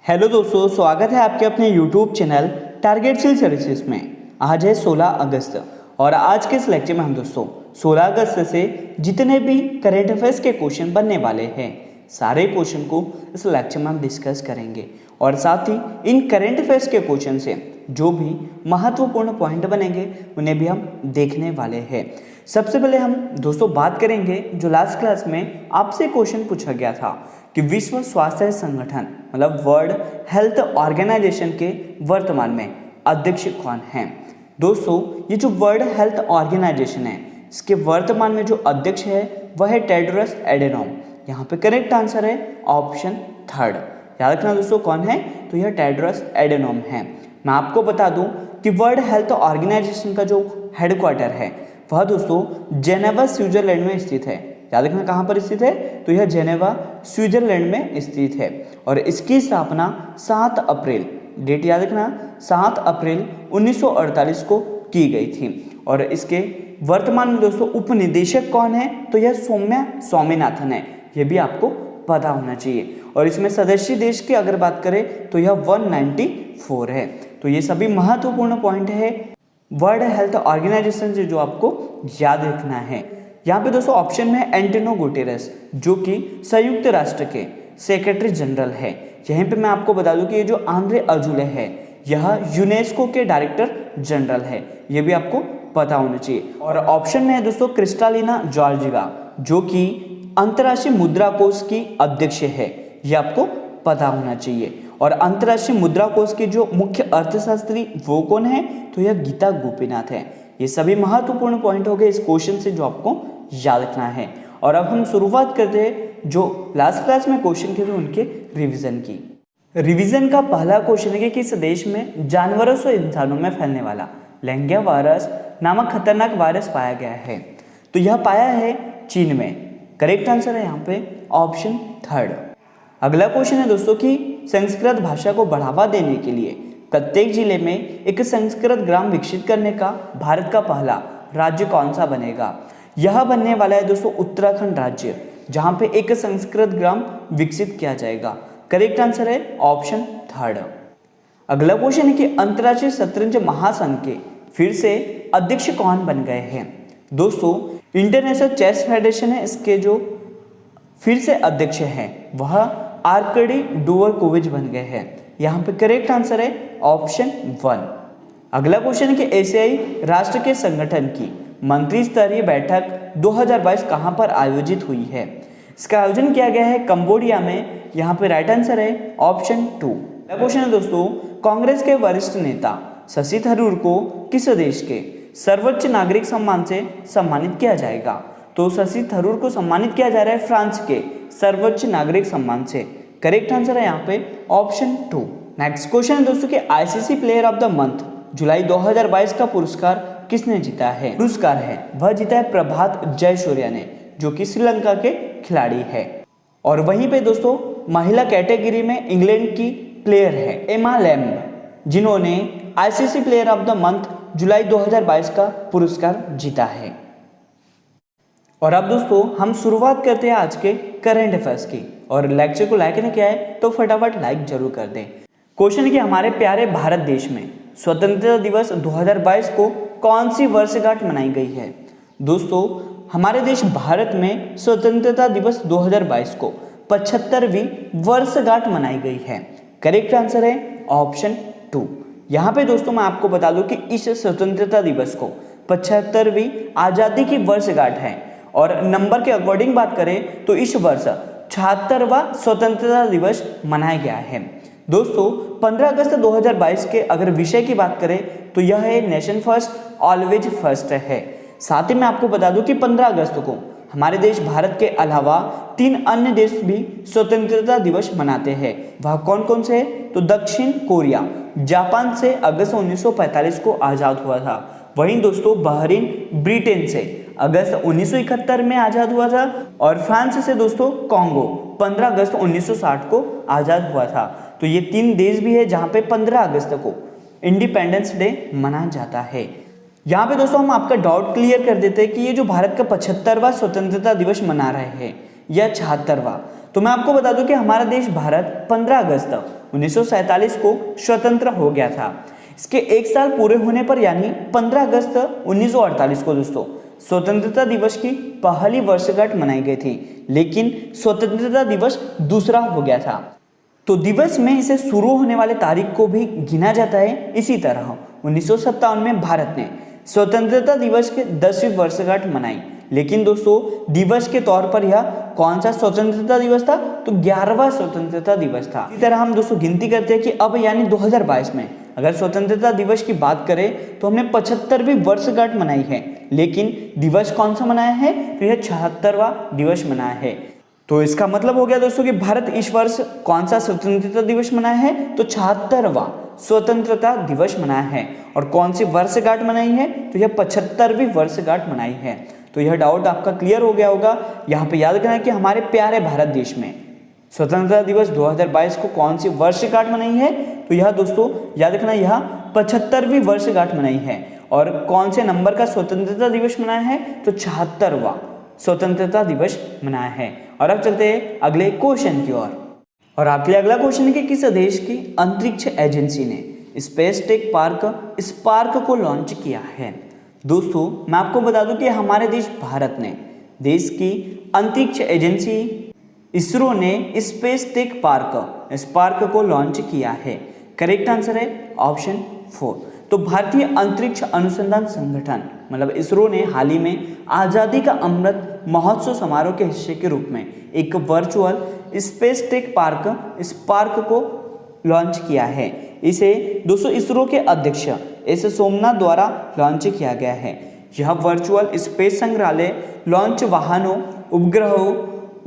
Hello दोस्तों, स्वागत है आपके अपने YouTube channel target seal services में। आज है 16 अगस्त और आज के इस लेक्चर में हम दोस्तों 16 अगस्त से जितने भी करेंट अफेयर्स के क्वेश्चन बनने वाले हैं सारे क्वेश्चन को इस लेक्चर में हम डिस्कस करेंगे और साथ ही इन करेंट अफेयर्स के क्वेश्चन से जो भी महत्वपूर्ण पॉइंट बनेंगे उन्हें भी हम देखने वाले हैं। सबसे पहले हम दोस्तों बात करेंगे जो लास्ट क्लास में आपसे क्वेश्चन पूछा गया था कि विश्व स्वास्थ्य संगठन मतलब वर्ल्ड हेल्थ ऑर्गेनाइजेशन के वर्तमान में अध्यक्ष कौन हैं। दोस्तों ये जो वर्ल्ड हेल्थ ऑर्गेनाइजेशन है इसके वर्तमान में जो अध्यक्ष है वह है टेड्रोस एडेनोम। यहाँ पे करेक्ट आंसर है ऑप्शन थर्ड। याद रखना दोस्तों कौन है, तो यह टेड्रोस एडेनोम है। मैं आपको बता दूं कि वर्ल्ड हेल्थ ऑर्गेनाइजेशन का जो हेडक्वार्टर है वह दोस्तों जेनेवा स्विट्जरलैंड में स्थित है। याद रखना कहाँ पर स्थित है, तो यह जेनेवा स्विट्जरलैंड में स्थित है और इसकी स्थापना 7 अप्रैल, डेट याद रखना 7 अप्रैल 1948 को की गई थी। और इसके वर्तमान में दोस्तों उपनिदेशक कौन है, तो यह सौम्या स्वामीनाथन है। यह भी आपको पता होना चाहिए। और इसमें सदस्य देश की अगर बात करें तो यह 194 है। तो ये सभी महत्वपूर्ण पॉइंट है वर्ल्ड हेल्थ ऑर्गेनाइजेशन से जो आपको याद रखना है। यहाँ पे दोस्तों ऑप्शन में एंटोनियो गुटेरेस जो कि संयुक्त राष्ट्र के सेक्रेटरी जनरल है। यहीं पे मैं आपको बता दूं कि ये जो आंद्रे अजूले है यह यूनेस्को के डायरेक्टर जनरल है। ये भी आपको पता होना चाहिए। और ऑप्शन में है दोस्तों क्रिस्टालिना जॉर्जिवा जो कि अंतर्राष्ट्रीय मुद्रा कोष की अध्यक्ष है। ये आपको पता होना चाहिए। और अंतर्राष्ट्रीय मुद्रा कोष के जो मुख्य अर्थशास्त्री वो कौन है, तो यह गीता गोपीनाथ है। ये सभी महत्वपूर्ण पॉइंट हो गए इस क्वेश्चन से जो आपको याद रखना है। और अब हम शुरुआत करते हैं जो लास्ट क्लास में क्वेश्चन थे उनके रिवीजन की। रिवीजन का पहला क्वेश्चन है कि किस देश में जानवरों से इंसानों में फैलने वाला डेंगू वायरस नामक खतरनाक वायरस पाया गया है, तो यह पाया है चीन में। करेक्ट आंसर है यहाँ पे ऑप्शन थर्ड। अगला क्वेश्चन है दोस्तों कि संस्कृत भाषा को बढ़ावा देने के लिए प्रत्येक जिले में एक संस्कृत ग्राम विकसित करने का भारत का पहला राज्य कौन सा बनेगा। यह बनने वाला है दोस्तों उत्तराखंड राज्य, जहां पे एक संस्कृत ग्राम विकसित किया जाएगा। करेक्ट आंसर है ऑप्शन थर्ड। अगला क्वेश्चन है कि अंतर्राष्ट्रीय शतरंज महासंघ के फिर से अध्यक्ष कौन बन गए हैं। दोस्तों इंटरनेशनल चेस फेडरेशन है, इसके जो फिर से अध्यक्ष हैं वह आर्कडी डोवरकोविच बन गए हैं। यहाँ पे करेक्ट आंसर है ऑप्शन 1। अगला क्वेश्चन है कि एशियाई राष्ट्र के संगठन की मंत्री स्तरीय बैठक 2022 कहां पर आयोजित हुई है। इसका आयोजन किया गया है कंबोडिया में। यहाँ पे राइट आंसर है ऑप्शन 2। अगला क्वेश्चन है दोस्तों कांग्रेस के वरिष्ठ नेता शशि थरूर को किस देश के सर्वोच्च नागरिक सम्मान से सम्मानित किया जाएगा। तो शशि थरूर को सम्मानित किया जा रहा है फ्रांस के सर्वोच्च नागरिक सम्मान से। करेक्ट आंसर है यहाँ पे ऑप्शन 2। नेक्स्ट क्वेश्चन है दोस्तों कि ICC player of the month July 2022 का पुरस्कार किसने जीता है। पुरस्कार है वह जीता है प्रभात जयसूर्या ने जो कि श्रीलंका के खिलाड़ी है। और वहीं पे दोस्तों महिला कैटेगरी में इंग्लैंड की प्लेयर है एमा लैम्ब जिन्होंने ICC player of the month July 2022 का पुरस्कार जीता है। और अब दोस्तों हम शुरुआत करते हैं आज के करंट अफेयर्स की। और लेक्चर को लाइक नहीं किया है तो फटाफट लाइक जरूर कर दें। क्वेश्चन है कि हमारे प्यारे भारत देश में स्वतंत्रता दिवस 2022 को कौन सी वर्षगांठ मनाई गई है। दोस्तों हमारे देश भारत में स्वतंत्रता दिवस 2022 को 75वीं वर्षगांठ मनाई गई है। करेक्ट आंसर है ऑप्शन 2। यहाँ पे दोस्तों मैं आपको बता दूं कि इस स्वतंत्रता दिवस को 75वीं आज़ादी की वर्षगांठ है। और नंबर के अकॉर्डिंग बात करें तो इस वर्ष 76वां स्वतंत्रता दिवस मनाया गया है। दोस्तों 15 अगस्त 2022 के अगर विषय की बात करें तो यह है नेशन फर्स्ट ऑलवेज फर्स्ट है। साथ ही मैं आपको बता दूं कि 15 अगस्त को हमारे देश भारत के अलावा 3 अन्य देश भी स्वतंत्रता दिवस मनाते हैं। वह कौन कौन से है, तो दक्षिण कोरिया जापान से अगस्त 1945 को आज़ाद हुआ था। वहीं दोस्तों बहरीन ब्रिटेन से अगस्त 1971 में आज़ाद हुआ था। और फ्रांस से दोस्तों कॉन्गो 15 अगस्त 1960 को आज़ाद हुआ था। तो ये 3 देश भी है जहाँ पे 15 अगस्त को इंडिपेंडेंस डे मनाया जाता है। यहाँ पे दोस्तों हम आपका डाउट क्लियर कर देते हैं कि ये जो भारत का 75वां स्वतंत्रता दिवस मना रहे हैं या 76वां, तो मैं आपको बता दूं कि हमारा देश भारत 15 अगस्त 1947 को स्वतंत्र हो गया था। इसके एक साल पूरे होने पर यानी 15 अगस्त 1948 को दोस्तों स्वतंत्रता दिवस की पहली वर्षगांठ मनाई गई थी, लेकिन स्वतंत्रता दिवस दूसरा हो गया था। तो दिवस में इसे शुरू होने वाले तारीख को भी गिना जाता है। इसी तरह 1957 में भारत ने स्वतंत्रता दिवस के 10वीं वर्षगांठ मनाई, लेकिन दोस्तों दिवस के तौर पर यह कौन सा स्वतंत्रता दिवस था? तो 11वां स्वतंत्रता दिवस था। इसी तरह हम दोस्तों गिनती करते हैं कि अब यानी 2022 में अगर स्वतंत्रता दिवस की बात करें तो हमने 75वीं वर्षगांठ मनाई है, लेकिन दिवस कौन सा मनाया है? तो यह 76वां दिवस मनाया है। तो इसका मतलब हो गया दोस्तों कि भारत इस वर्ष कौन सा स्वतंत्रता दिवस मनाया है? तो 76वां स्वतंत्रता दिवस मनाया है। और कौन सी वर्षगांठ मनाई है? तो यह 75वीं वर्षगांठ मनाई है। तो यह डाउट आपका क्लियर हो गया होगा। यहाँ पे याद रखना है कि हमारे प्यारे भारत देश में स्वतंत्रता दिवस 2022 को कौन सी वर्षगांठ मनाई है? तो यह दोस्तों याद रखना, यह 75वीं वर्षगांठ मनाई है। और कौन से नंबर का स्वतंत्रता दिवस मनाया है? तो 76वां स्वतंत्रता दिवस मनाया है। और अब चलते हैं अगले क्वेश्चन की ओर। और आपके लिए अगला क्वेश्चन है कि किस देश की अंतरिक्ष एजेंसी ने स्पेस टेक पार्क स्पार्क को लॉन्च किया है? दोस्तों मैं आपको बता दूं कि हमारे देश भारत ने देश की अंतरिक्ष एजेंसी इसरो ने स्पेस टेक पार्क स्पार्क को लॉन्च किया है। करेक्ट आंसर है ऑप्शन 4। तो भारतीय अंतरिक्ष अनुसंधान संगठन मतलब इसरो ने हाल ही में आज़ादी का अमृत महोत्सव समारोह के हिस्से के रूप में एक virtual space tech park spark को लॉन्च किया है। इसे दोस्तों इसरो के अध्यक्ष एस सोमनाथ द्वारा लॉन्च किया गया है। यह वर्चुअल स्पेस संग्रहालय लॉन्च वाहनों, उपग्रहों,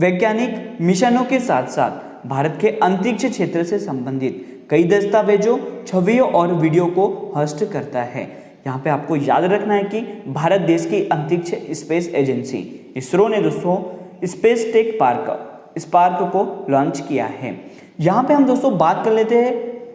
वैज्ञानिक मिशनों के साथ साथ भारत के अंतरिक्ष क्षेत्र से संबंधित कई दस्तावेजों, छवियों और वीडियो को होस्ट करता है। यहाँ पे आपको याद रखना है कि भारत देश की अंतरिक्ष स्पेस एजेंसी इसरो ने दोस्तों स्पेस टेक पार्क स्पार्क को लॉन्च किया है। यहाँ पे हम दोस्तों बात कर लेते हैं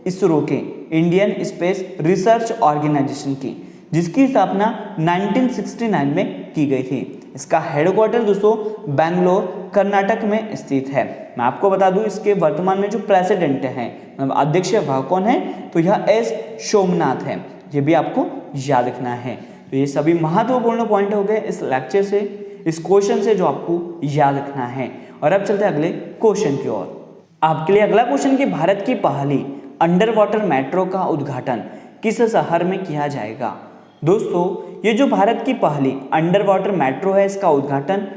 इसरो के इंडियन स्पेस रिसर्च ऑर्गेनाइजेशन की, जिसकी स्थापना 1969 में की गई थी। इसका हेडक्वार्टर दोस्तों बेंगलोर कर्नाटक में स्थित है। मैं आपको बता दूं इसके वर्तमान में जो प्रेसिडेंट हैं मतलब अध्यक्ष वह कौन है? तो यह एस सोमनाथ है। ये भी आपको याद रखना है। तो ये सभी महत्वपूर्ण पॉइंट हो गए इस लेक्चर से, इस क्वेश्चन से जो आपको याद रखना है। और अब चलते हैं अगले क्वेश्चन की ओर। आपके लिए अगला क्वेश्चन कि भारत की पहली अंडर वाटर मेट्रो का उद्घाटन किस शहर में किया जाएगा? दोस्तों ये जो भारत की पहली अंडर वाटर मेट्रो है, इसका उद्घाटन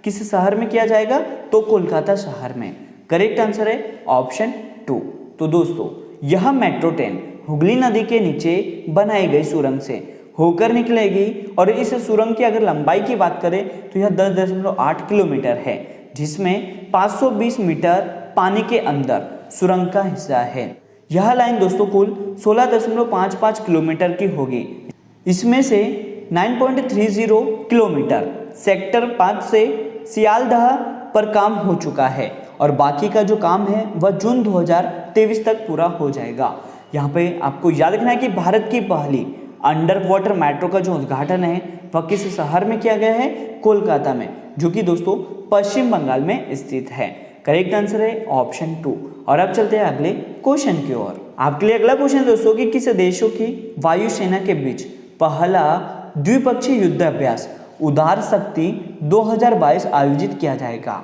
किस शहर में किया जाएगा? तो कोलकाता शहर में। करेक्ट आंसर है ऑप्शन 2। तो दोस्तों यह मेट्रो ट्रेन हुगली नदी के नीचे बनाई गई सुरंग से होकर निकलेगी। और इस सुरंग की अगर लंबाई की बात करें तो यह 10.8 किलोमीटर है, जिसमें 520 मीटर पानी के अंदर सुरंग का हिस्सा है। यह लाइन दोस्तों कुल 16.55 किलोमीटर की होगी। इसमें से 9.30 किलोमीटर सेक्टर 5 से सियालदह पर काम हो चुका है और बाकी का जो काम है वह जून 2023 तक पूरा हो जाएगा। यहाँ पे आपको याद रखना है कि भारत की पहली अंडर वाटर मेट्रो का जो उद्घाटन है वह किस शहर में किया गया है? कोलकाता में, जो कि दोस्तों पश्चिम बंगाल में स्थित है। करेक्ट आंसर है ऑप्शन 2। और अब चलते हैं अगले क्वेश्चन की ओर। आपके लिए अगला क्वेश्चन दोस्तों कि किस देशों की वायुसेना के बीच पहला द्विपक्षीय युद्ध अभ्यास उदार शक्ति 2022 आयोजित किया जाएगा?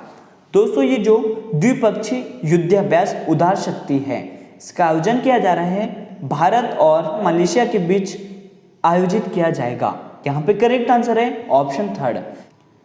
दोस्तों ये जो द्विपक्षीय युद्ध अभ्यास उदार शक्ति है, इसका आयोजन किया जा रहा है भारत और मलेशिया के बीच आयोजित किया जाएगा। यहाँ पे करेक्ट आंसर है ऑप्शन 3।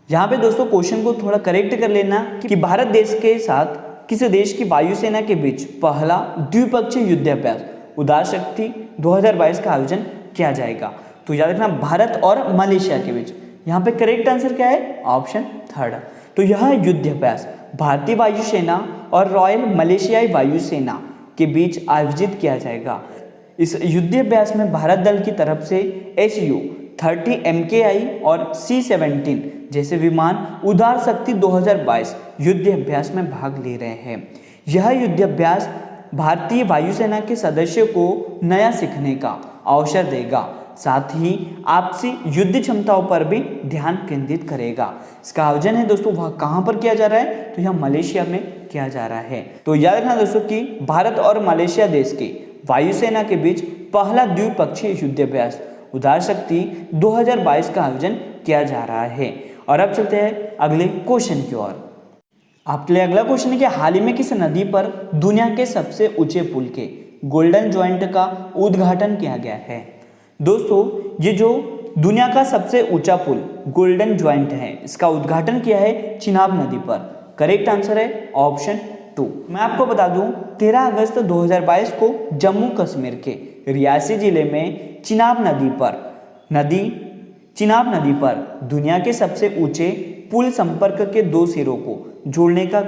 यहाँ पे दोस्तों क्वेश्चन को थोड़ा करेक्ट कर लेना कि भारत देश के साथ किस देश की वायुसेना के बीच पहला द्विपक्षीय युद्ध अभ्यास उदार शक्ति 2022 का आयोजन किया जाएगा। तो याद रखना भारत और मलेशिया के बीच। यहाँ पे करेक्ट आंसर क्या है? ऑप्शन 3। तो यह युद्ध अभ्यास भारतीय वायुसेना और रॉयल मलेशियाई वायुसेना के बीच आयोजित किया जाएगा। इस युद्ध अभ्यास में भारत दल की तरफ से Su-30 MKI और C-17 जैसे विमान उदार शक्ति 2022 युद्ध अभ्यास में भाग ले रहे हैं। यह युद्ध अभ्यास भारतीय वायुसेना के सदस्यों को नया सीखने का अवसर देगा, साथ ही आपसी युद्ध क्षमताओं पर भी ध्यान केंद्रित करेगा। इसका आयोजन है दोस्तों वह कहाँ पर किया जा रहा है, तो यह मलेशिया में किया जा रहा है। तो याद रखना दोस्तों कि भारत और मलेशिया देश की वायुसेना के बीच पहला द्विपक्षीय युद्धाभ्यास उदार शक्ति 2022 का आयोजन किया जा रहा है। और अब चलते हैं अगले क्वेश्चन की ओर। आपके लिए अगला क्वेश्चन है कि हाल ही में किस नदी पर दुनिया के सबसे ऊंचे पुल के गोल्डन ज्वाइंट का उद्घाटन किया गया है। दोस्तों ये जो दुनिया का सबसे ऊंचा पुल गोल्डन ज्वाइंट है, इसका उद्घाटन किया है चिनाब नदी पर। करेक्ट आंसर है ऑप्शन 2। मैं आपको बता दूं 13 अगस्त 2022 को जम्मू कश्मीर के रियासी जिले में चिनाब नदी पर दुनिया के सबसे ऊंचे पुल संपर्क के 2 सिरों को जोड़ने का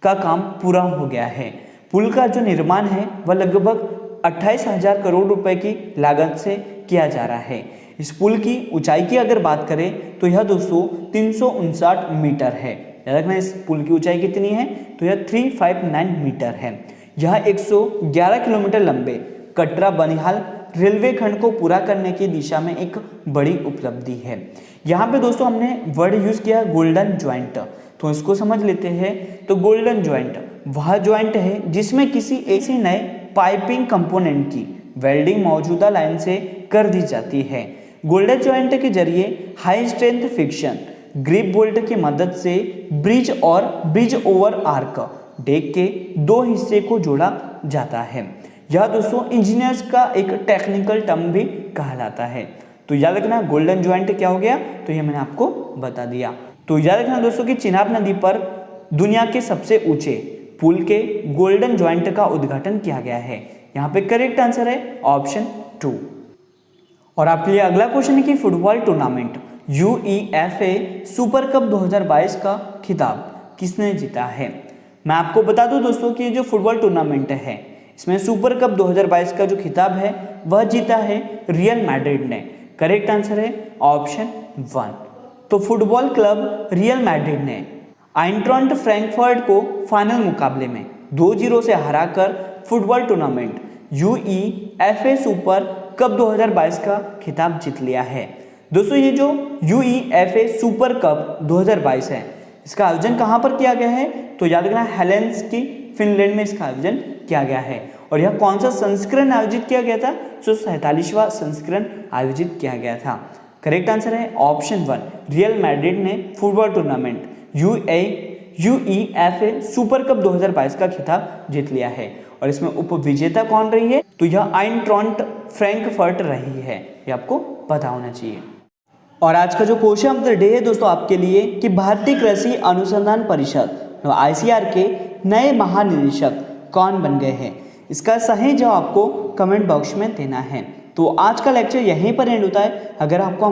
काम पूरा हो गया है। पुल का जो निर्माण है वह लगभग 28,000 करोड़ रुपए की लागत से किया जा रहा है। इस पुल की ऊंचाई की अगर बात करें तो यह दोस्तों 359 मीटर है। याद रखना इस पुल की ऊंचाई कितनी है, तो यह 359 मीटर है। यह 111 किलोमीटर लंबे कटरा बनिहाल रेलवे खंड को पूरा करने की दिशा में एक बड़ी उपलब्धि है। यहाँ पे दोस्तों हमने वर्ड यूज किया गोल्डन ज्वाइंट, तो इसको समझ लेते हैं। तो गोल्डन ज्वाइंट वह ज्वाइंट है जिसमें किसी ऐसे नए पाइपिंग कंपोनेंट की वेल्डिंग मौजूदा लाइन से कर दी जाती है। गोल्डन ज्वाइंट के जरिए high strength fiction grip bolt की मदद से ब्रिज और ब्रिज ओवर आर्क डेक के 2 हिस्से को जोड़ा जाता है। यह दोस्तों इंजीनियर्स का एक टेक्निकल टर्म भी कहलाता है। तो याद रखना गोल्डन ज्वाइंट क्या हो गया, तो ये मैंने आपको बता दिया। तो याद रखना दोस्तों कि चिनाब नदी पर दुनिया के सबसे ऊंचे पुल के गोल्डन ज्वाइंट का उद्घाटन किया गया है। यहाँ पे करेक्ट आंसर है ऑप्शन 2। और आपके लिए अगला क्वेश्चन है कि football tournament UEFA super cup 2022 का खिताब किसने जीता है। मैं आपको बता दूं दोस्तों कि जो फुटबॉल टूर्नामेंट है इसमें सुपर कप 2022 का जो खिताब है वह जीता है रियल मैड्रिड ने। करेक्ट आंसर है ऑप्शन 1। तो फुटबॉल क्लब रियल मैड्रिड ने आइंट्राख्ट फ्रैंकफर्ट को फाइनल मुकाबले में 2-0 से हराकर football tournament UEFA super cup 2022 का खिताब जीत लिया है। दोस्तों ये जो UEFA सुपर कप 2022 है इसका आयोजन कहाँ पर किया गया है, तो याद रखना हेलेंसिकी फिनलैंड में इसका आयोजन किया गया है। और यह कौन सा संस्करण आयोजित किया गया था, जो 47वां संस्करण आयोजित किया गया था। करेक्ट आंसर है ऑप्शन 1। रियल मैड्रिड ने football tournament UEFA super cup 2022 का खिताब जीत लिया है। और इसमें उपविजेता कौन रही है, तो यह आइंट्राख्ट फ्रैंकफर्ट रही है। ये आपको पता होना चाहिए। और आज का जो क्वेश्चन ऑफ द डे है दोस्तों आपके लिए कि भारतीय कृषि अनुसंधान परिषद ICAR के नए महानिदेशक कौन बन गए हैं। इसका सही जवाब आपको कमेंट बॉक्स में देना है। तो आज का लेक्चर यहीं पर एंड होता है। अगर आपको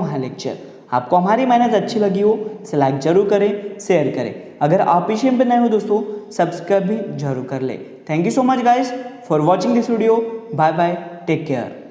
हमारी मेहनत अच्छी लगी हो इसे लाइक जरूर करें, शेयर करें। अगर आप इस चैनल पर नए हो दोस्तों सब्सक्राइब भी जरूर कर ले। Thank you so much guys for watching this video. Bye bye, take care.